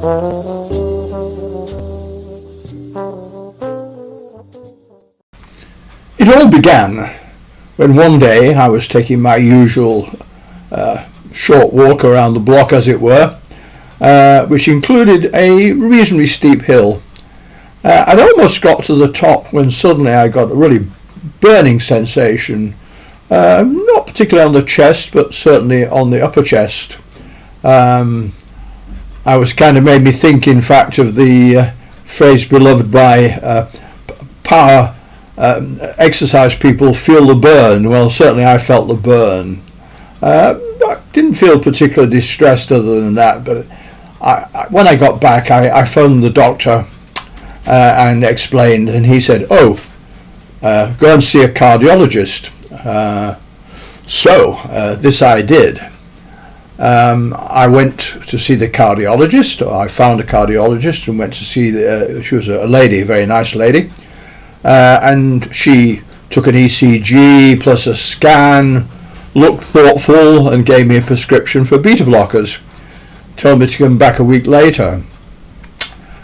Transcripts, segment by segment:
It all began when one day I was taking my usual short walk around the block, as it were, which included a reasonably steep hill. I'd almost got to the top when suddenly I got a really burning sensation, not particularly on the chest, but certainly on the upper chest. I was kind of made me think, in fact, of the phrase beloved by power exercise people, feel the burn. Well, certainly I felt the burn. I didn't feel particularly distressed other than that, but when I got back, I phoned the doctor and explained, and he said, go and see a cardiologist. So this I did. I went to see the cardiologist, or I found a cardiologist and went to see, she was a lady, a very nice lady, and she took an ECG plus a scan, looked thoughtful, and gave me a prescription for beta blockers. Told me to come back a week later.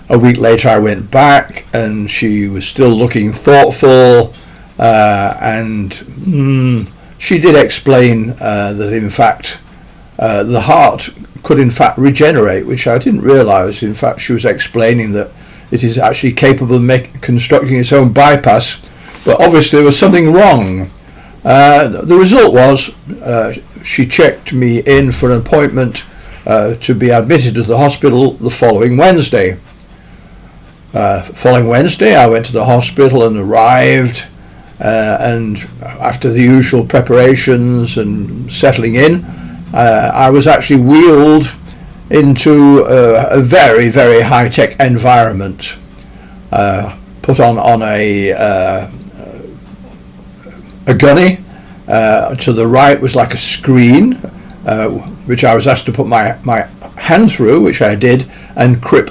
A week later I went back and she was still looking thoughtful, and she did explain that in fact the heart could in fact regenerate, which I didn't realise. In fact, she was explaining that it is actually capable of constructing its own bypass, but obviously there was something wrong. The result was she checked me in for an appointment to be admitted to the hospital the following Wednesday. Following Wednesday I went to the hospital and arrived, and after the usual preparations and settling in, I was actually wheeled into a very, very high-tech environment, put on a gunny. To the right was like a screen, which I was asked to put my hand through, which I did, and grip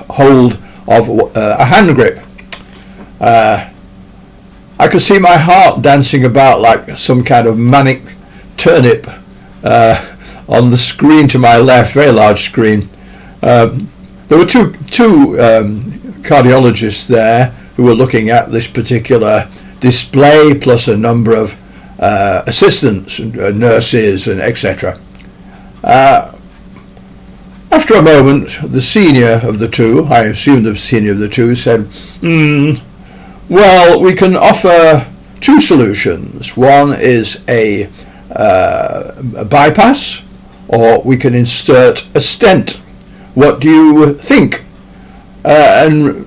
hold of a hand grip. I could see my heart dancing about like some kind of manic turnip on the screen to my left, very large screen. There were two cardiologists there who were looking at this particular display, plus a number of assistants, nurses, and etc. After a moment, the senior of the two, I assume the senior of the two, said, well, we can offer two solutions. One is a bypass, or we can insert a stent. What do you think? And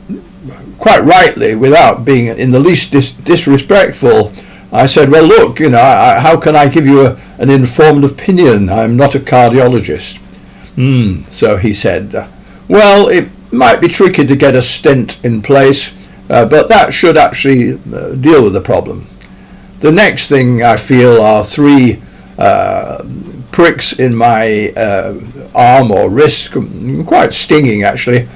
quite rightly, without being in the least disrespectful, I said, well, look, how can I give you an informed opinion? I'm not a cardiologist. So he said, well, it might be tricky to get a stent in place, but that should actually deal with the problem. The next thing I feel are three pricks in my arm or wrist, quite stinging actually.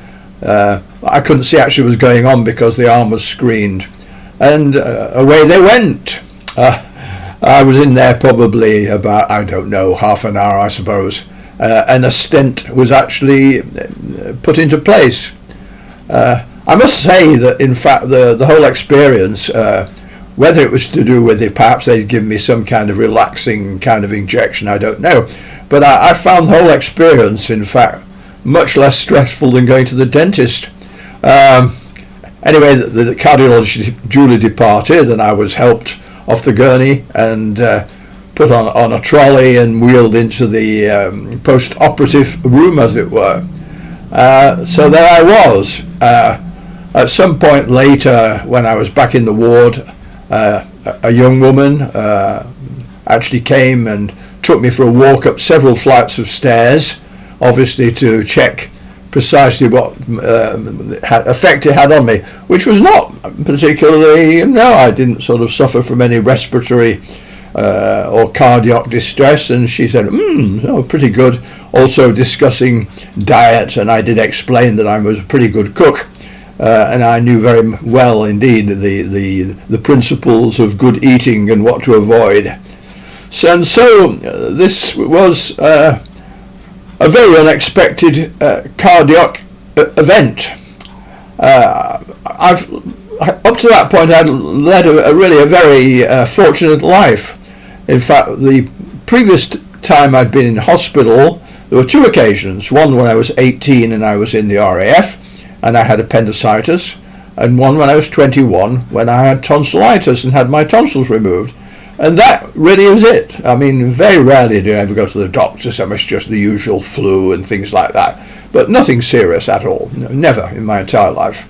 I couldn't see actually what was going on because the arm was screened, and away they went. I was in there probably about, I don't know, half an hour I suppose, and a stent was actually put into place. I must say that in fact the whole experience, whether it was to do with it, perhaps they'd given me some kind of relaxing kind of injection, I don't know, but I found the whole experience in fact much less stressful than going to the dentist. Anyway, the cardiologist duly departed, and I was helped off the gurney and put on a trolley and wheeled into the post-operative room, as it were. So there I was. At some point later, when I was back in the ward, a young woman actually came and took me for a walk up several flights of stairs, obviously to check precisely what effect it had on me, which was not particularly, no, I didn't sort of suffer from any respiratory or cardiac distress, and she said, oh, pretty good, also discussing diet, and I did explain that I was a pretty good cook, and I knew very well indeed the principles of good eating and what to avoid. So this was a very unexpected cardiac event. I've up to that point I'd led a really very fortunate life. In fact, the previous time I'd been in hospital, there were two occasions. One when I was 18 and I was in the RAF and I had appendicitis, and one when I was 21 when I had tonsillitis and had my tonsils removed. And that really is it. I mean, very rarely do I ever go to the doctor, so much just the usual flu and things like that. But nothing serious at all. Never in my entire life.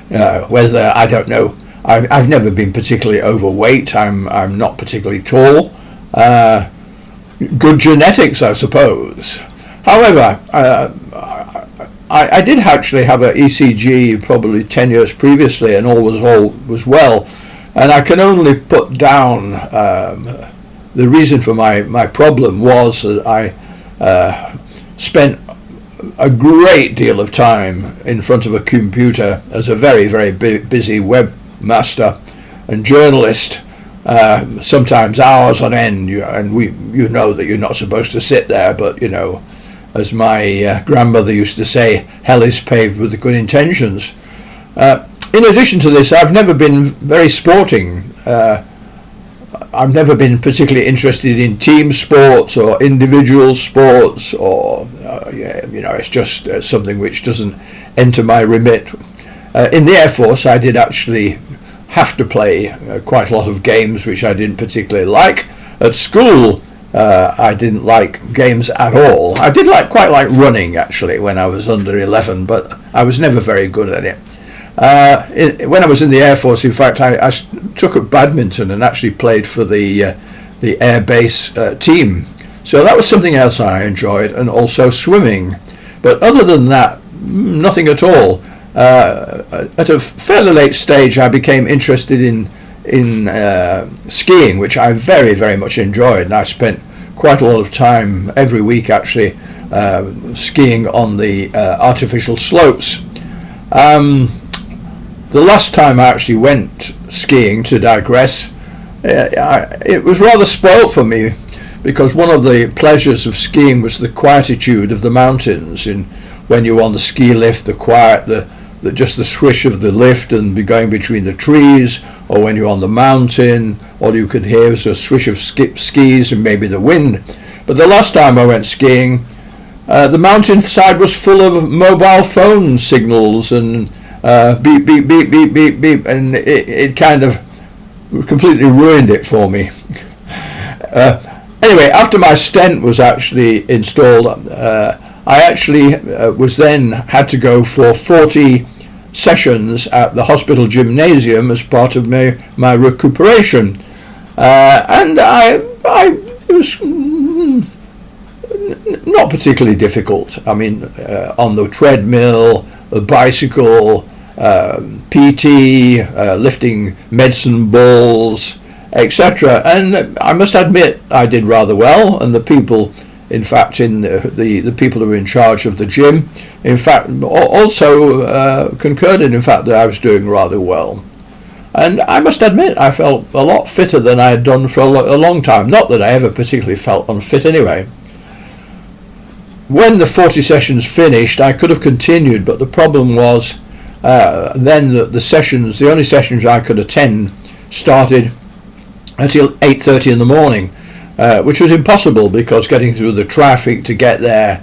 Whether, I don't know. I've never been particularly overweight. I'm not particularly tall. Good genetics, I suppose. However, I did actually have an ECG probably 10 years previously, and all was well. And I can only put down the reason for my problem was that I spent a great deal of time in front of a computer as a very, very busy webmaster and journalist, sometimes hours on end, and you know that you're not supposed to sit there, but you know, as my grandmother used to say, hell is paved with good intentions. In addition to this, I've never been very sporting. I've never been particularly interested in team sports or individual sports, or it's just something which doesn't enter my remit. In the Air Force, I did actually have to play quite a lot of games which I didn't particularly like. At school, I didn't like games at all. I did quite like running actually when I was under 11, but I was never very good at it. When I was in the Air Force, in fact, I took up badminton and actually played for the Air Base team. So that was something else I enjoyed, and also swimming. But other than that, nothing at all. At a fairly late stage, I became interested in skiing, which I very, very much enjoyed, and I spent quite a lot of time every week actually skiing on the artificial slopes. The last time I actually went skiing, to digress, it was rather spoilt for me, because one of the pleasures of skiing was the quietude of the mountains. And when you're on the ski lift, the quiet, just the swish of the lift and be going between the trees, or when you're on the mountain, all you could hear was a swish of skis and maybe the wind. But the last time I went skiing, the mountainside was full of mobile phone signals and beep, beep, beep, beep, beep, beep, and it kind of completely ruined it for me. Anyway, after my stent was actually installed, I actually had to go for 40 sessions at the hospital gymnasium as part of my recuperation, and it was not particularly difficult. I mean, on the treadmill, the bicycle, PT, lifting medicine balls, etc. And I must admit I did rather well, and the people, in fact, the people who were in charge of the gym, in fact, also concurred in fact that I was doing rather well. And I must admit I felt a lot fitter than I had done for a long time. Not that I ever particularly felt unfit anyway. When the 40 sessions finished, I could have continued, but the problem was then the only sessions I could attend started until 8:30 in the morning, which was impossible because getting through the traffic to get there,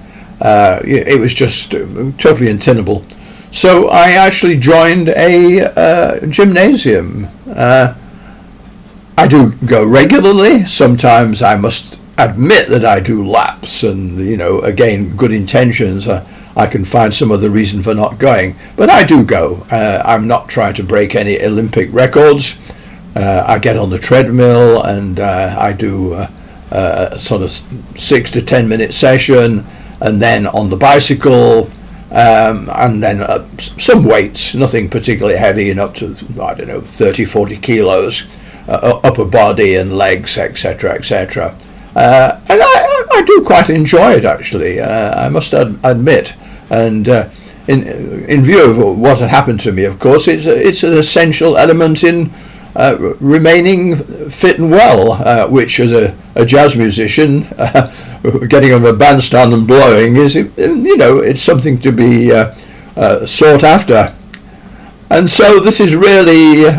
it was just totally untenable. So I actually joined a gymnasium. I do go regularly. Sometimes I must admit that I do laps, and again, good intentions. I can find some other reason for not going, but I do go. I'm not trying to break any Olympic records. I get on the treadmill and I do a sort of 6 to 10 minute session, and then on the bicycle, and then some weights, nothing particularly heavy, and up to 30-40 kilos, upper body and legs, etc., etc. And I do quite enjoy it actually, I must admit. And in view of what had happened to me, of course, it's an essential element in remaining fit and well, which as a jazz musician getting on a bandstand and blowing is, it's something to be sought after. And so this is really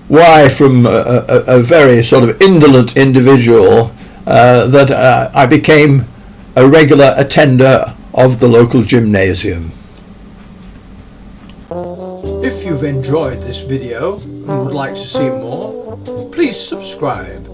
why, from a very sort of indolent individual, that I became a regular attender of the local gymnasium. If you've enjoyed this video and would like to see more, please subscribe.